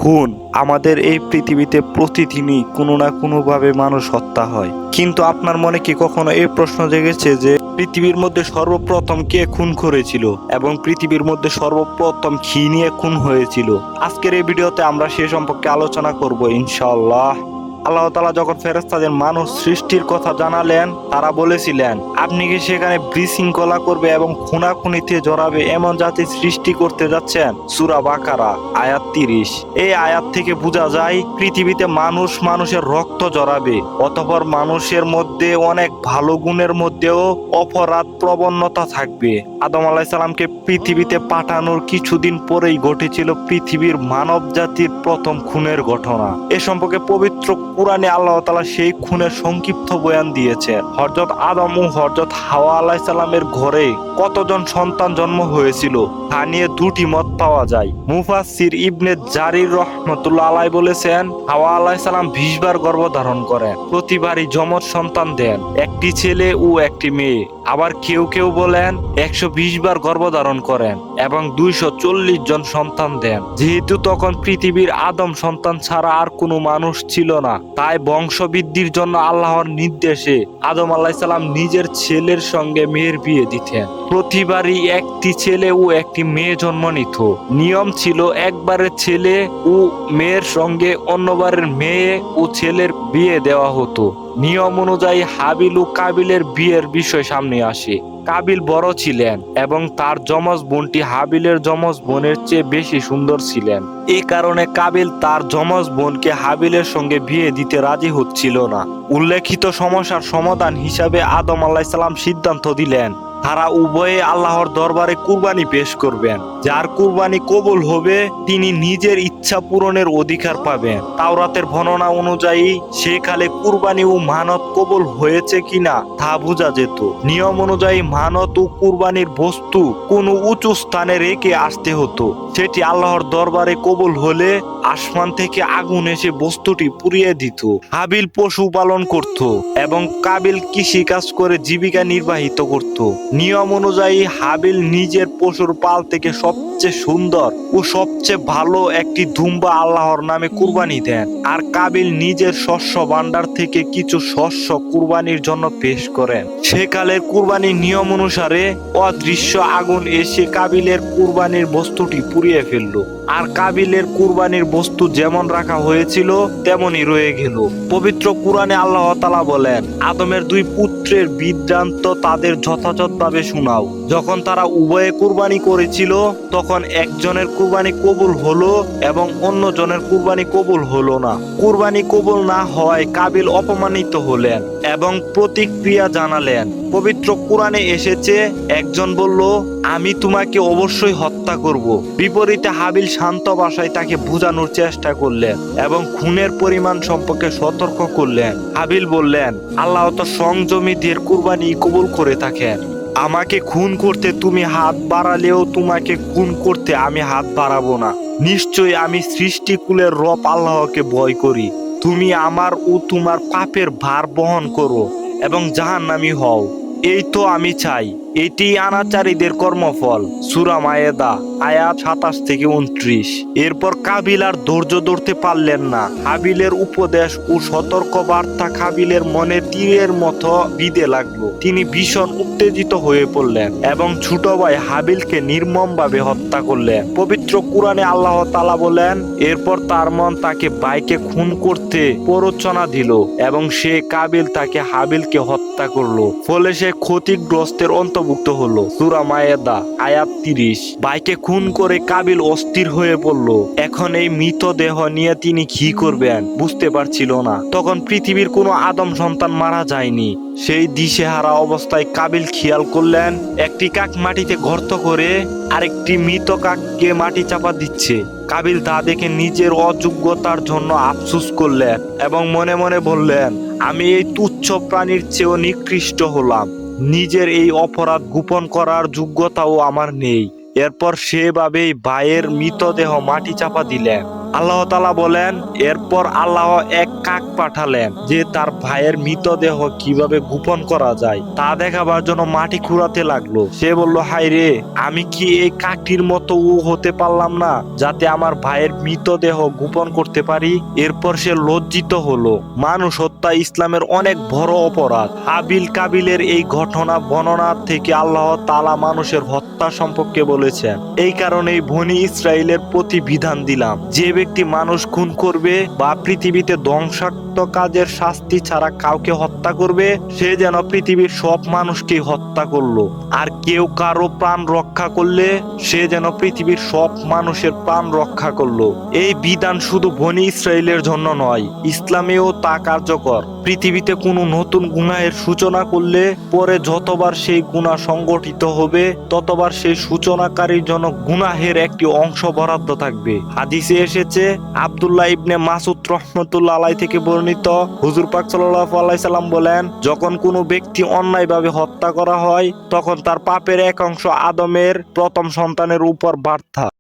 খুন আমাদের এই পৃথিবীতে প্রতিদিনই কোনো না কোনোভাবে মানুষ হত্যা হয়, কিন্তু আপনার মনে কি কখনো এই প্রশ্ন জেগেছে যে পৃথিবীর মধ্যে সর্বপ্রথম কে খুন করেছিল এবং পৃথিবীর মধ্যে সর্বপ্রথম কি নিয়ে খুন হয়েছিল? আজকের এই ভিডিওতে আমরা সে সম্পর্কে আলোচনা করব ইনশাআল্লাহ। আল্লাহ তাআলা যখন ফেরেশতাদের মানুষ সৃষ্টির কথা জানালেন, তারা বলেছিলেন, আপনি কি সেখানে বিশৃঙ্খলা করবে এবং খুনাখুনিতে জড়াবে এমন জাতি সৃষ্টি করতে যাচ্ছেন? সূরা বাকারা আয়াত 30। এই আয়াত থেকে বোঝা যায় পৃথিবীতে মানুষ মানুষের রক্ত জড়াবে, অতঃপর মানুষের মধ্যে অনেক ভালো গুণের মধ্যেও অপরাধ প্রবণতা থাকবে। আদম আলাইহিস সালামকে পৃথিবীতে পাঠানোর কিছুদিন পরেই ঘটেছিল পৃথিবীর মানব জাতির প্রথম খুনের ঘটনা। এ সম্পর্কে পবিত্র কুরআনে আল্লাহ তাআলা সেই খুনের সংক্ষিপ্ত বয়ান দিয়েছেন। হযরত আদম ও হযরত হাওয়া আলাইহিস সালামের ঘরে কতজন সন্তান জন্ম হয়েছিল তা নিয়ে দুটি মত পাওয়া যায়। মুফাসসির ইবনে জারির রাহমাতুল্লাহ আলাইহি বলেছেন, হাওয়া আলাইহিস সালাম 20 বার গর্ভধারণ করেন, প্রতিবারই যমজ সন্তান দেন, একটি ছেলে ও একটি মেয়ে। আবার কেউ কেউ বলেন 120 বার গর্ভধারণ করেন এবং 240 জন সন্তান দেন। যেহেতু তখন পৃথিবীর আদম সন্তান ছাড়া আর কোনো মানুষ ছিল না, তাই বংশবৃদ্ধির জন্য আল্লাহর নির্দেশে আদম আলাইহিস সালাম নিজের ছেলের সঙ্গে মেয়ের বিয়ে দিতেন। প্রতিবারই একটি ছেলে ও একটি মেয়ে জন্ম নিত। নিয়ম ছিল একবারের ছেলে ও মেয়ের সঙ্গে অন্যবারের মেয়ে ও ছেলের বিয়ে দেওয়া হতো। নিয়ম অনুযায়ী হাবিল ও কাবিলের বিয়ের বিষয় সামনে আসে। কাবিল বড় ছিলেন এবং তার যমজ বোনটি হাবিলের যমজ বোনের চেয়ে বেশি সুন্দর ছিলেন। এই কারণে কাবিল তার যমজ বোনকে হাবিলের সঙ্গে বিয়ে দিতে রাজি হচ্ছিল না। উল্লেখিত সমস্যার সমাধান হিসাবে আদম আলাইহিস সালাম সিদ্ধান্ত দিলেন, তারা উভয়ে আল্লাহর দরবারে কুরবানি পেশ করবেন। যার কুরবানি কবুল হবে তিনি নিজের ইচ্ছা পূরণের অধিকার পাবেন। তাওরাতের বর্ণনা অনুযায়ী সেকালে কুরবানি ও মানত কবুল হয়েছে কিনা তা বোঝা যেত। নিয়ম অনুযায়ী মানত ও কুরবানির বস্তু কোনো উঁচু স্থানে রেখে আসতে হতো। সেটি আল্লাহর দরবারে কবুল হলে আসমান থেকে আগুন এসে বস্তুটি পুড়িয়ে দিত। হাবিল পশু পালন করত এবং কাবিল কৃষি কাজ করে জীবিকা নির্বাহিত করত। নিয়ম অনুযায়ী হাবিল নিজের পশুর পাল থেকে সবচেয়ে সুন্দর ও সবচেয়ে ভালো একটি দুম্বা আল্লাহর নামে কুরবানি দেন, আর কাবিল নিজের শস্য ভান্ডার থেকে কিছু শস্য কুরবানির জন্য পেশ করেন। সেকালের কুরবানির নিয়ম অনুসারে অদৃশ্য আগুন এসে কাবিলের কুরবানির বস্তুটি পুড়িয়ে ফেলল, আর কাবিলের কুরবানির বস্তু যেমন রাখা হয়েছিল তেমনই রয়ে গেল। পবিত্র কুরআনে আল্লাহ তাআলা বলেন, আদমের দুই পুত্রের বৃত্তান্ত তাদের যথাযথভাবে শোনাও। যখন তারা উভয়ে কুরবানি করেছিল তখন একজনের কুরবানি কবুল হলো এবং অন্যজনের কুরবানি কবুল হলো না। কুরবানি কবুল না হওয়ায় কাবিল অপমানিত হলেন এবং প্রতিক্রিয়া জানালেন। পবিত্র কুরআনে এসেছে, একজন বলল, আমি তোমাকে অবশ্যই হত্যা করব। বিপরীতে হাবিল শান্ত ভাষায় তাকে বোঝানোর চেষ্টা করলেন এবং খুনের পরিমাণ সম্পর্কে সতর্ক করলেন। হাবিল বললেন, আল্লাহ তো সংযমীদের কুরবানি কবুল করে থাকেন। আমাকে খুন করতে তুমি হাত বাড়ালেও তোমাকে খুন করতে আমি হাত বাড়াবো না। নিশ্চয়ই আমি সৃষ্টিকুলের রব আল্লাহকে ভয় করি। তুমি আমার ও তোমার পাপের ভার বহন করো এবং জাহান্নামী হও, এই তো আমি চাই। এটি অনাচারীদের কর্মফল। সূরা মায়েদা আয়াত 27 থেকে 29। এরপর কাবিল আর ধৈর্য ধরতে পারলেন না। হাবিলের উপদেশ ও সতর্ক বার্তা কাবিলের মনে তীরের মতো বিঁধে লাগলো। তিনি ভীষণ উত্তেজিত হয়ে পড়লেন এবং ছোট ভাই হাবিলকে নির্মমভাবে হত্যা করলেন। পবিত্র কুরআনে আল্লাহ তাআলা বলেন, এরপর তার মন তাকে ভাইকে খুন করতে প্ররোচনা দিল এবং সে কাবিল তাকে হাবিলকে হত্যা করলো। ফলে সে ক্ষতিগ্রস্তের অন্তর্ভুক্ত হলো। সূরা মায়েদা আয়াত 30। ভাইকে খুন করে কাবিল অস্থির হয়ে পড়ল। এখন এই মৃতদেহ নিয়ে তিনি কি করবেন বুঝতে পারছিল না। তখন পৃথিবীর কোনো আদম সন্তান মারা যায়নি। সেই দিশেহারা অবস্থায় কাবিল খেয়াল করলেন, একটি কাক মাটিতে গর্ত করে আরেকটি মৃত কাককে মাটি চাপা দিচ্ছে। কাবিল তা দেখে নিজের অযোগ্যতার জন্য আফসোস করলেন এবং মনে মনে বললেন, আমি এই তুচ্ছ প্রাণীর চেয়েও নিকৃষ্ট হলাম। নিজের এই অপরাধ গোপন করার যোগ্যতাও আমার নেই। এরপর সেভাবেই ভাইয়ের মৃতদেহ মাটি চাপা দিলেন। আল্লাহ তাআলা বলেন, এরপর আল্লাহ এক কাক পাঠালেন যে তার ভাইয়ের মৃতদেহ কিভাবে গোপন করা যায় তা দেখাবার জন্য মাটি খুঁড়াতে লাগলো। সে বলল, হায় রে, আমি কি এই কাকটির মতো হতে পারলাম না যাতে আমার ভাইয়ের মৃতদেহ গোপন করতে পারি। এরপর সে লজ্জিত হলো। মানুষ হত্যা ইসলামের অনেক বড় অপরাধ। হাবিল কাবিলের এই ঘটনা বর্ণনা থেকে আল্লাহ তাআলা মানুষের হত্যা সম্পর্কে বলেছেন। এই কারণেই বনী ইসরাইলের প্রতি বিধান দিলাম, যে ব্যক্তি মানুষ খুন করবে বা পৃথিবীতে ধ্বংসাত্মক কাজের শাস্তি ছাড়া কাউকে হত্যা করবে, সে যেন পৃথিবীর সব মানুষকে হত্যা করলো। আর কেউ কারো প্রাণ রক্ষা করলে সে যেন পৃথিবীর সব মানুষের প্রাণ রক্ষা করলো। এই বিধান শুধু বনী ইসরাইলের জন্য নয়, ইসলামেও তা কার্যকর। পৃথিবীতে কোনো নতুন গুনাহের সূচনা করলে পরে যতবার সেই গুনাহ সংগঠিত হবে ততবার সেই সূচনাকারীর জন্য গুনাহের একটি অংশ বরাদ্দ থাকবে। হাদিসে এসেছে, আব্দুল্লাহ ইবনে মাসউদ রাহমাতুল্লাহ আলাইহি থেকে বর্ণিত, হুজুর পাক সাল্লাল্লাহু আলাইহি সাল্লাম বলেন, যখন কোনো ব্যক্তি অন্যায়ভাবে হত্যা করা হয় তখন তার পাপের এক অংশ আদমের প্রথম সন্তানের উপর বার্তা